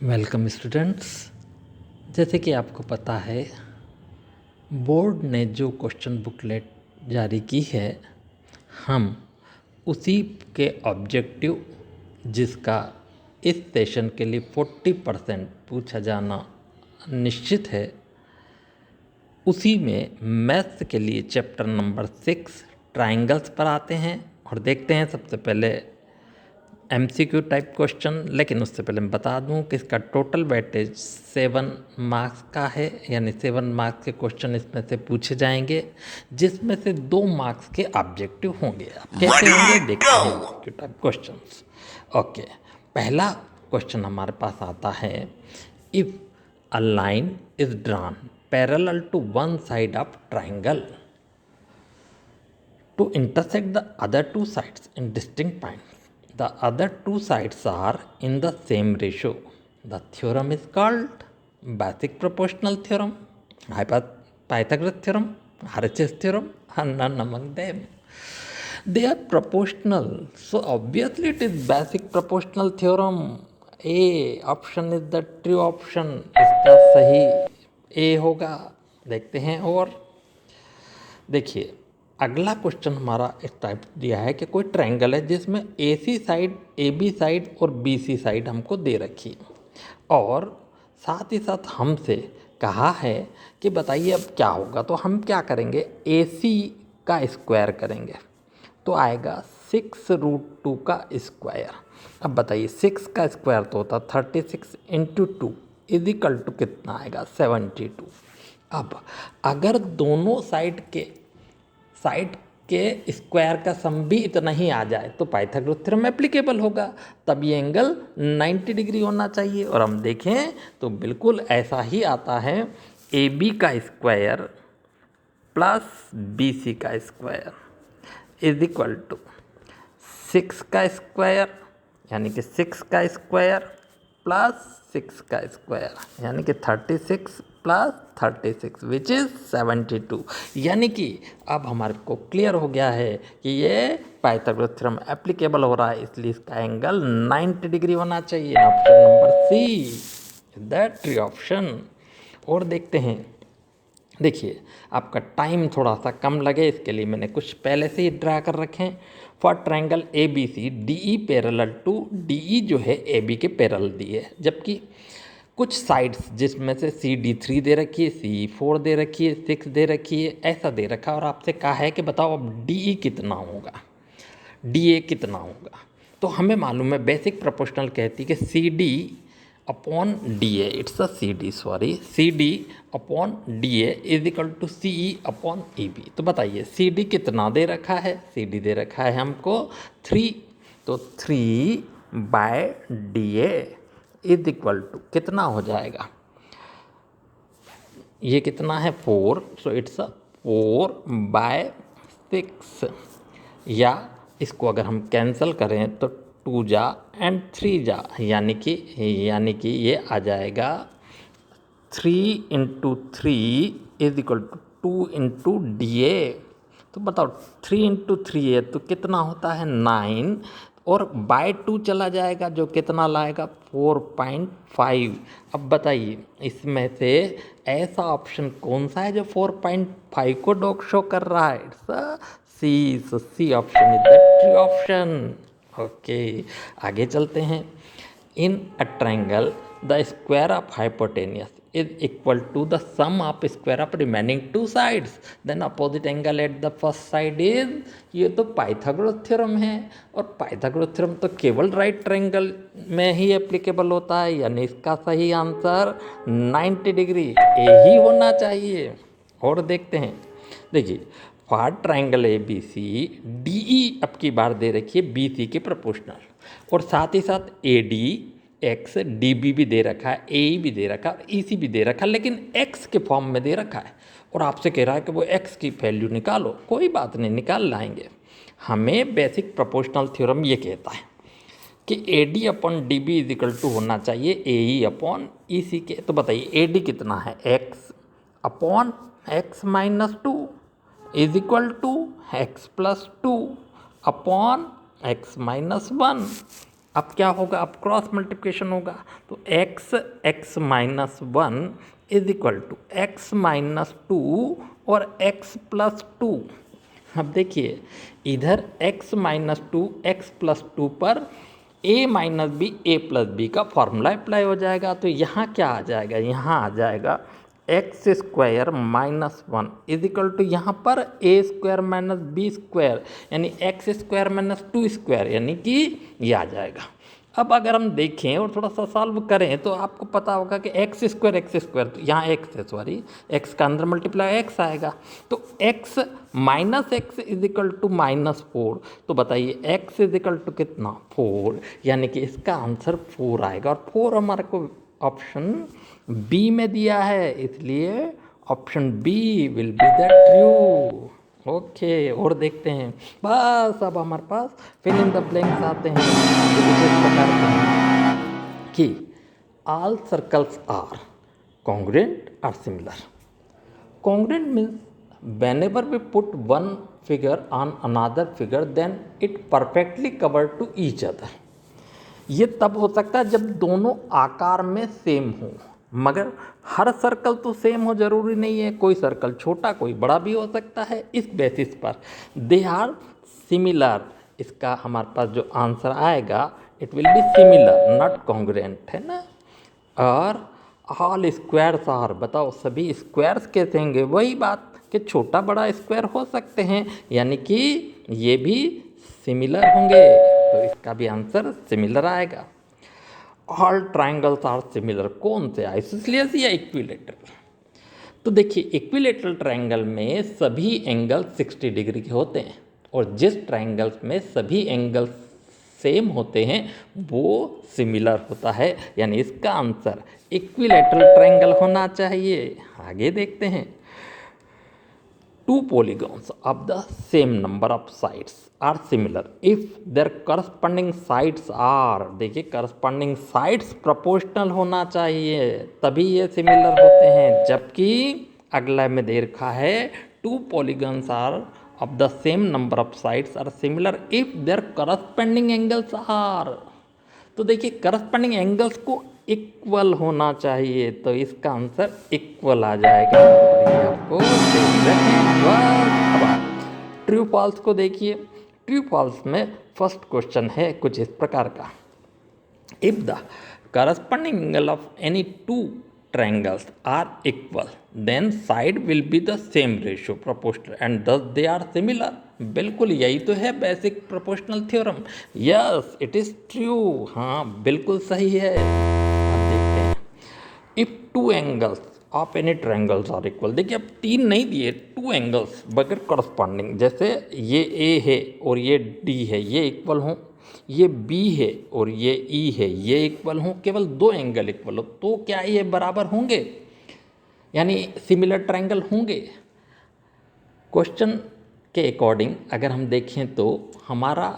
Welcome students. जैसे कि आपको पता है, बोर्ड ने जो क्वेश्चन बुकलेट जारी की है, हम उसी के ऑब्जेक्टिव जिसका इस सेशन के लिए 40% पूछा जाना निश्चित है, उसी में मैथ्स के लिए चैप्टर नंबर 6 ट्राइंगल्स पर आते हैं और देखते हैं सबसे पहले MCQ टाइप क्वेश्चन। लेकिन उससे पहले मैं बता दूं कि इसका टोटल वेटेज 7 मार्क्स का है, यानी 7 मार्क्स के क्वेश्चन इसमें से पूछे जाएंगे, जिसमें से 2 मार्क्स के ऑब्जेक्टिव होंगे। अब कैसे होंगे देखते हैं MCQ टाइप क्वेश्चंस। ओके, पहला क्वेश्चन हमारे पास आता है, if a line is drawn parallel to one side of triangle to intersect the other two sides in distinct points. The other two sides are in the same ratio. The theorem is called basic proportional theorem, Pythagoras theorem, RHS theorem, and none among them. They are proportional, so obviously it is basic proportional theorem. A option is the true option. इसका सही A होगा। देखते हैं और देखिए, अगला question हमारा इस टाइप दिया है कि कोई ट्रायंगल है जिसमें AC साइड, AB साइड और BC साइड हमको दे रखी है, और साथ ही साथ हमसे कहा है कि बताइए अब क्या होगा। तो हम क्या करेंगे, AC का स्क्वायर करेंगे तो आएगा 6√2 का स्क्वायर। अब बताइए 6 का स्क्वायर तो होता 36 इंटू 2 इजिकल टू कितना आएगा, 72। अब अगर दोनों साइड के स्क्वायर का सम भी इतना ही आ जाए तो पाइथागोरस थ्योरम एप्लीकेबल होगा, तब ये एंगल 90 डिग्री होना चाहिए। और हम देखें तो बिल्कुल ऐसा ही आता है, AB का स्क्वायर प्लस BC का स्क्वायर इज इक्वल टू 6 का स्क्वायर, यानी कि 6 का स्क्वायर प्लस 6 का स्क्वायर, यानी कि 36 प्लस 36 विच इज़ 72। यानी कि अब हमारे को क्लियर हो गया है कि ये पाइथागोरस थ्योरम एप्लीकेबल हो रहा है, इसलिए इसका एंगल 90 डिग्री होना चाहिए। Option number see the true option. और देखते हैं, देखिए आपका टाइम थोड़ा सा कम लगे इसके लिए मैंने कुछ पहले से ही ड्रा कर रखे हैं। For triangle ABC DE parallel to DE जो है AB के पैरेलल दी है, जबकि कुछ साइड्स जिसमें से CD3 दे रखी है, C4 दे रखी है, 6 दे रखी है, ऐसा दे रखा है, और आपसे कहा है कि बताओ अब DE कितना होगा, DA कितना होगा। तो हमें मालूम है, बेसिक प्रोपोर्शनल कहती है कि CD upon DA, it's a CD upon DA is equal to CE upon EB। तो बताइए CD कितना दे रखा है, CD दे रखा है हमको 3, तो 3/DA इज इक्वल टू कितना हो जाएगा, ये कितना है 4, सो इट्स 4/6, या इसको अगर हम कैंसिल करें तो 2 जा एंड 3 जा, यानी कि ये आ जाएगा 3 into 3 is equal to 2 into DA। तो बताओ 3 इंटू 3 है तो कितना होता है 9, और बाय 2 चला जाएगा जो कितना लाएगा 4.5। अब बताइए इसमें से ऐसा ऑप्शन कौन सा है जो 4.5 को डॉग शो कर रहा है, it's C. So C option is the true option. Okay, आगे चलते हैं। In a triangle the square of hypotenuse is equal to the sum of square of remaining two sides, then opposite angle at the first side is, ये तो Pythagoras theorem है, और Pythagoras theorem तो केवल right triangle में ही applicable होता है, यानी इसका सही आंसर 90 डिग्री ए ही होना चाहिए। और देखते हैं, देखिए फॉर ट्रायंगल ABC DE अब की बार दे रखी है BC के प्रोपोर्शनल, और साथ ही साथ AD एक्स DB भी दे रखा है, AE भी दे रखा है, EC भी दे रखा है, लेकिन x के फॉर्म में दे रखा है, और आपसे कह रहा है कि वो x की वैल्यू निकालो। कोई बात नहीं, निकाल लाएंगे। हमें बेसिक प्रोपोर्शनल थ्योरम ये कहता है कि AD upon DB is equal to होना चाहिए AE अपॉन EC के। तो बताइए AD कितना है, x upon x minus 2 is equal to x plus 2 upon x minus 1। अब क्या होगा, अब क्रॉस मल्टीप्लिकेशन होगा, तो x minus 1 is equal to x minus 2 और x प्लस 2। अब देखिए इधर x माइनस 2 x प्लस 2 पर a minus b a plus b का फॉर्मूला अप्लाई हो जाएगा। तो यहाँ क्या आ जाएगा, यहाँ आ जाएगा x square minus 1 is equal to यहाँ पर a square minus b square यानी एक्स स्क्वायर माइनस 2 स्क्वायर यानी कि ये आ जाएगा। अब अगर हम देखें और थोड़ा सा सॉल्व करें तो आपको पता होगा कि एक्स स्क्वायर तो यहाँ एक्स है, सॉरी एक्स का अंदर मल्टीप्लाई एक्स आएगा, तो x minus x is equal to minus 4। तो बताइए एक्स इज इक्वल टू कितना, 4, यानी कि इसका आंसर 4 आएगा और 4 हमारे को ऑप्शन बी में दिया है, इसलिए option B will be the true. Okay, और देखते हैं, बस अब हमारे पास फिल इन द ब्लैंक्स आते हैं जो कुछ इस प्रकार के हैं कि ऑल सर्कल्स आर कॉन्ग्रुएंट और similar. Congruent means whenever we put one figure on another figure then it perfectly cover to each other। ये तब हो सकता है जब दोनों आकार में सेम हो, मगर हर सर्कल तो सेम हो जरूरी नहीं है, कोई सर्कल छोटा कोई बड़ा भी हो सकता है। इस बेसिस पर दे आर सिमिलर, इसका हमारे पास जो आंसर आएगा it will be similar not congruent, है ना। और ऑल स्क्वायर्स आर, बताओ सभी स्क्वायर्स कैसे होंगे, वही बात कि छोटा बड़ा स्क्वायर हो सकते हैं, यानी कि ये भी सिमिलर होंगे, तो इसका भी आंसर सिमिलर आएगा। ऑल ट्राइंगल्स आर सिमिलर, कौन से, आइसोसेलेस या इक्विलेटरल। तो देखिए इक्विलेटरल ट्राइंगल में सभी एंगल 60 डिग्री के होते हैं और जिस ट्राइंगल्स में सभी एंगल सेम होते हैं वो सिमिलर होता है, यानी इसका आंसर इक्विलेटरल ट्राइंगल होना चाहिए। आगे देखते हैं, two polygons of the same number of sides are similar if their corresponding sides are, देखिए corresponding sides proportional होना चाहिए तभी ये सिमिलर होते हैं, जबकि अगला में दे रखा है two polygons are of the same number of sides are similar if their corresponding angles are। तो देखिए करस्पॉन्डिंग एंगल्स को इक्वल होना चाहिए, तो इसका आंसर इक्वल आ जाएगा। और ये आपको देख रखें बस। अब ट्रू फॉल्स को देखिए, ट्रू फॉल्स में फर्स्ट क्वेश्चन है कुछ इस प्रकार का, if the corresponding angle of any two triangles are equal then side will be the same ratio proportional and thus they are similar। बिल्कुल यही तो है basic proportional theorem, yes it is true, हाँ बिल्कुल सही है। अब देखते हैं, if two angles of any triangles are equal, देखिए अब तीन नहीं दिए, टू एंगल्स बगैर करस्पॉन्डिंग, जैसे ये ए है और ये डी है, ये इक्वल हों, ये बी है और ये ई है, ये इक्वल हों, केवल दो एंगल इक्वल हो, तो क्या ये बराबर होंगे, यानी सिमिलर ट्रायंगल होंगे। क्वेश्चन के अकॉर्डिंग अगर हम देखें तो हमारा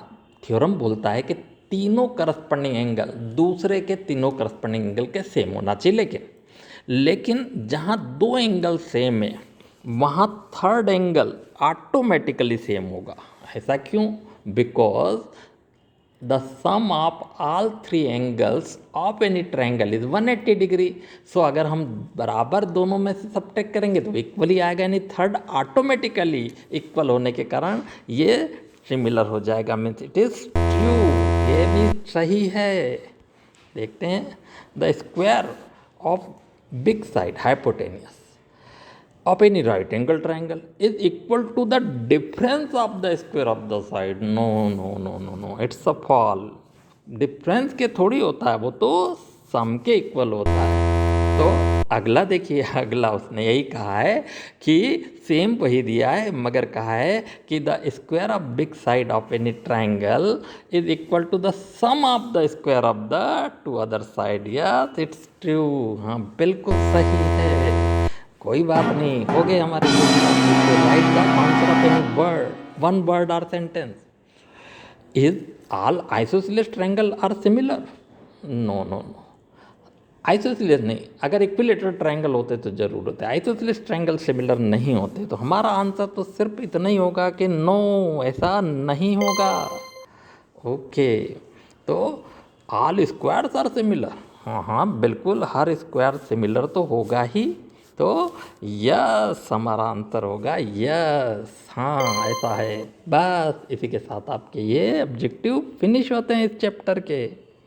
थ्योरम बोलता है कि तीनों करस्पॉन्डिंग एंगल दूसरे के तीनों करस्पॉन्डिंग एंगल के सेम होना चाहिए, लेकिन जहाँ दो एंगल सेम है वहाँ थर्ड एंगल ऑटोमेटिकली सेम होगा। ऐसा क्यों, because the sum of all three angles of any triangle is 180 degree. सो अगर हम बराबर दोनों में से सब्ट्रैक्ट करेंगे तो इक्वली आएगा, यानी थर्ड ऑटोमेटिकली इक्वल होने के कारण ये सिमिलर हो जाएगा, मीन्स इट इज ट्रू, ये भी सही है। देखते हैं, the square of big side hypotenuse of any right angle triangle is equal to the difference of the square of the side। no no no no no it's a fall, difference के थोड़ी होता है, वो तो सम के equal होता है। तो अगला देखिए, अगला उसने यही कहा है कि सेम वही दिया है मगर कहा है कि the square of big side of any triangle is equal to the sum of the square of the two other side. Yes it's true, हाँ बिल्कुल सही है, कोई बात नहीं, हो गए हमारे। Write the answer of any word, one word और sentence, is all isosceles triangle are similar. No no no, isosceles नहीं, अगर इक्विलेटरल ट्रायंगल होते तो जरूर होते, आइसोसेलेस ट्रायंगल सिमिलर नहीं होते, तो हमारा आंसर तो सिर्फ इतना ही होगा कि नो, ऐसा नहीं होगा। ओके, तो ऑल स्क्वायर्स आर सिमिलर। हाँ हाँ बिल्कुल, हर स्क्वायर सिमिलर तो होगा ही। तो यस हमारा आंसर होगा यस। हाँ ऐसा है। बस इसी के साथ आपके ये ऑब्जेक्टिव फिनिश होते हैं इस चैप्टर के।